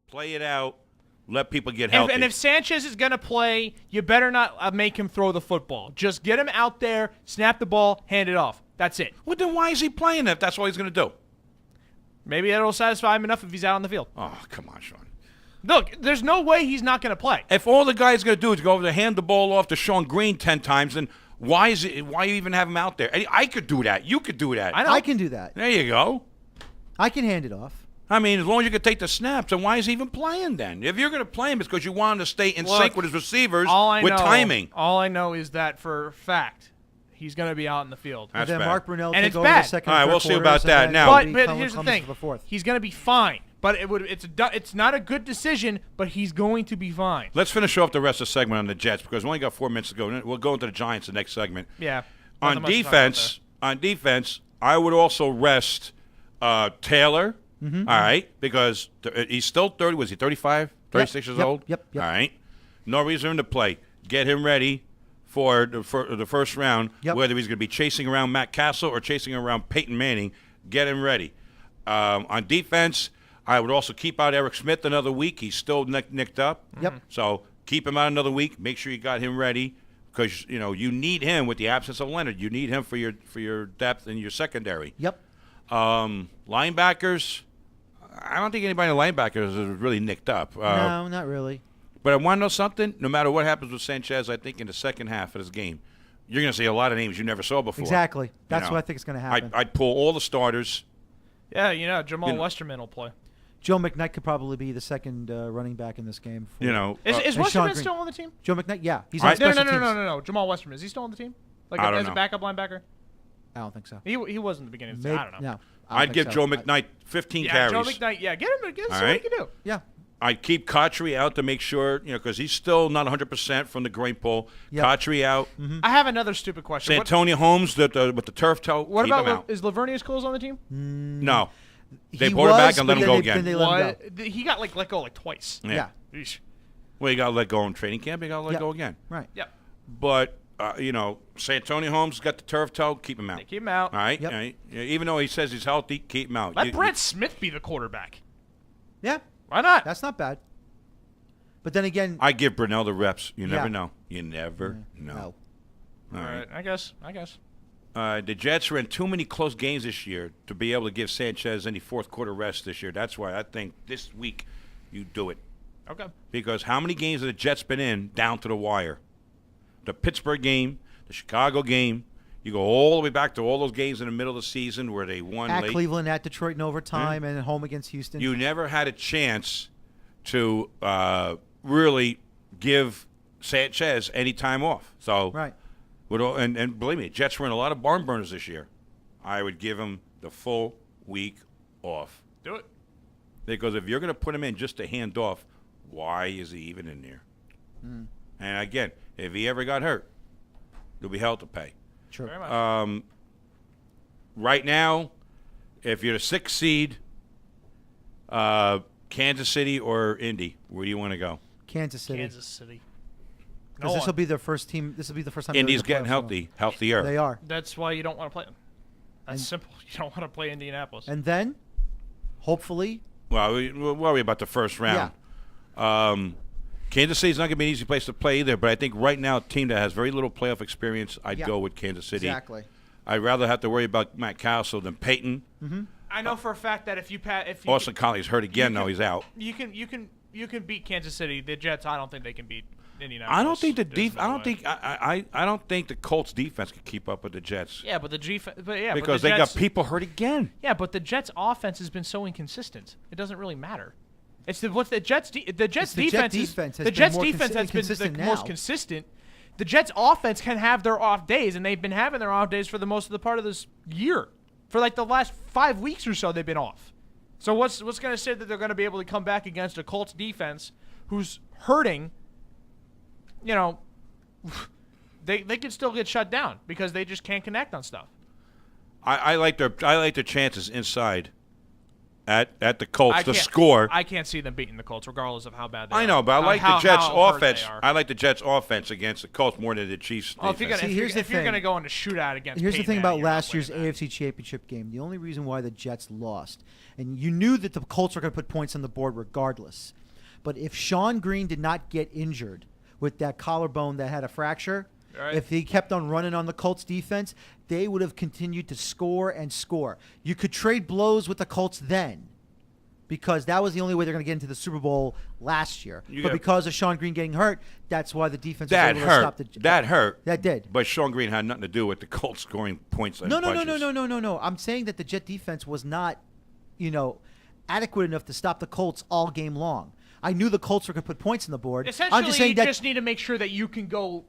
Play it out. Let people get healthy. And if Sanchez is going to play, you better not make him throw the football. Just get him out there, snap the ball, hand it off. That's it. Well, then why is he playing if that's all he's going to do? Maybe that'll satisfy him enough if he's out on the field. Oh, come on, Sean. Look, there's no way he's not going to play. If all the guy's going to do is go over there, hand the ball off to Sean Green 10 times, then why you even have him out there? I could do that. You could do that. I can do that. There you go. I can hand it off. I mean, as long as you can take the snaps, then why is he even playing then? If you're going to play him, it's because you want him to stay in sync with his receivers with timing. All I know is that for fact, he's going to be out in the field. That's then bad. Mark Brunell And take it's over bad. the second All right, and third we'll see quarters, about and that then now. But Cleveland here's the comes thing. for the fourth. He's going to be fine. But it's not a good decision, but he's going to be fine. Let's finish off the rest of the segment on the Jets because we only got 4 minutes to go. We'll go into the Giants the next segment. Yeah. On defense, I would also rest Taylor. All right, because he's still 30. Was he 35, 36 years old? Yep. All right. No reason to play. Get him ready for the first round, whether he's going to be chasing around Matt Castle or chasing around Peyton Manning. Get him ready. On defense, I would also keep out Eric Smith another week. He's still nicked up. Yep. So keep him out another week. Make sure you got him ready because you need him with the absence of Leonard. You need him for your depth and your secondary. Yep. Linebackers, I don't think anybody in the linebackers is really nicked up. No, not really. But I want to know something. No matter what happens with Sanchez, I think in the second half of this game, you're going to see a lot of names you never saw before. Exactly. That's what I think is going to happen. I'd pull all the starters. Yeah, Jamal Westerman will play. Joe McKnight could probably be the second running back in this game. Is Westerman still on the team? Joe McKnight, yeah. He's on special teams. No. Jamal Westerman. Is he still on the team? As a backup linebacker? I don't think so. He was in the beginning. I don't know. No. I'd give Joe McKnight 15 carries. Joe McKnight, get him. See what he can do. Yeah. I'd keep Cotchery out to make sure, because he's still not 100% from the groin pull. Yep. Cotchery out. Mm-hmm. I have another stupid question. Santonio Holmes with the turf toe. What keep him about out. is Lavernius Close on the team? No. They He pulled him was, back and let but him go then again. they let him go. He got let go twice. Yeah. Eesh. Well, you got to let go in training camp. You got to let go again. Right. Yep. But, Santonio Holmes got the turf toe. Keep him out. Keep him out. All right? Yep. All right? Even though he says he's healthy, keep him out. Let Brent Smith be the quarterback. Yeah. Why not? That's not bad. But then again, I give Brunell the reps. You never Yeah. know. You never know. no. All right. I guess. The Jets are in too many close games this year to be able to give Sanchez any fourth quarter rest this year. That's why I think this week you do it. Okay. Because how many games have the Jets been in down to the wire? The Pittsburgh game, the Chicago game. You go all the way back to all those games in the middle of the season where they won At late. Cleveland, at Detroit in overtime, and at home against Houston. You never had a chance to really give Sanchez any time off. So, Right. And believe me, Jets were in a lot of barn burners this year. I would give him the full week off. Do it. Because if you're going to put him in just to hand off, why is he even in there? And again, if he ever got hurt, there'll be hell to pay. True. Very much. Right now, if you're the 6th seed, Kansas City or Indy, where do you want to go? Kansas City. Kansas City. Because this will be their first team. This will be the first time. Indy's they're in getting the playoffs. healthier. They are. That's why you don't want to play them. That's simple. You don't want to play Indianapolis. And then, hopefully. Well, we'll worry about the first round. Kansas City's not going to be an easy place to play either, but I think right now a team that has very little playoff experience, I'd go with Kansas City. Exactly. I'd rather have to worry about Matt Castle than Peyton. Mm-hmm. I know for a fact that if you Austin Colley's hurt again, though. He's out. You can beat Kansas City. The Jets, I don't think they can beat Indianapolis. I don't think I don't think the Colts defense can keep up with the Jets. Yeah, but because they got people hurt again. Yeah, but the Jets offense has been so inconsistent. It doesn't really matter. It's the Jets defense has been the most consistent. The Jets offense can have their off days, and they've been having their off days for the most of the part of this year. For like the last 5 weeks or so, they've been off. So what's going to say that they're going to be able to come back against a Colts defense who's hurting? They can still get shut down because they just can't connect on stuff. I like their chances inside at the Colts to score. I can't see them beating the Colts, regardless of how bad they are. I know, but I like the Jets' offense. I like the Jets' offense against the Colts more than the Chiefs' defense. If you're going to go into shootout against Here's Peyton the thing Manning, about last year's AFC Championship game. The only reason why the Jets lost, and you knew that the Colts were going to put points on the board regardless, but if Sean Green did not get injured with that collarbone that had a fracture, if he kept on running on the Colts defense, they would have continued to score and score. You could trade blows with the Colts then, because that was the only way they're going to get into the Super Bowl last year. But because of Sean Green getting hurt, that's why the defense was able to stop the. That hurt. That did. But Sean Green had nothing to do with the Colts scoring points. No. I'm saying that the Jet defense was not, adequate enough to stop the Colts all game long. I knew the Colts were going to put points on the board. Essentially, I'm just saying you that just need to make sure that you can go,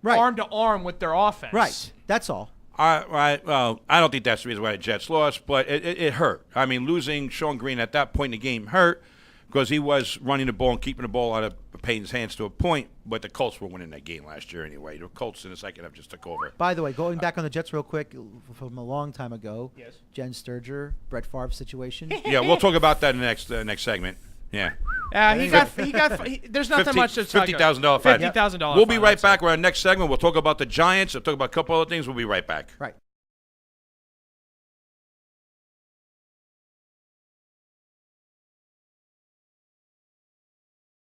arm to arm with their offense. Right. That's all. Well, I don't think that's the reason why the Jets lost, but it hurt. I mean, losing Sean Green at that point in the game hurt because he was running the ball and keeping the ball out of Peyton's hands to a point, but the Colts were winning that game last year anyway. The Colts in the second half just took over. By the way, going back on the Jets real quick, from a long time ago, yes. Jen Sturger, Brett Favre situation. Yeah, we'll talk about that in the next segment. Yeah. There's nothing much to talk about. $50,000 fine. $50,000. We'll be right back. We're on the next segment. We'll talk about the Giants. We'll talk about a couple other things. We'll be right back. Right.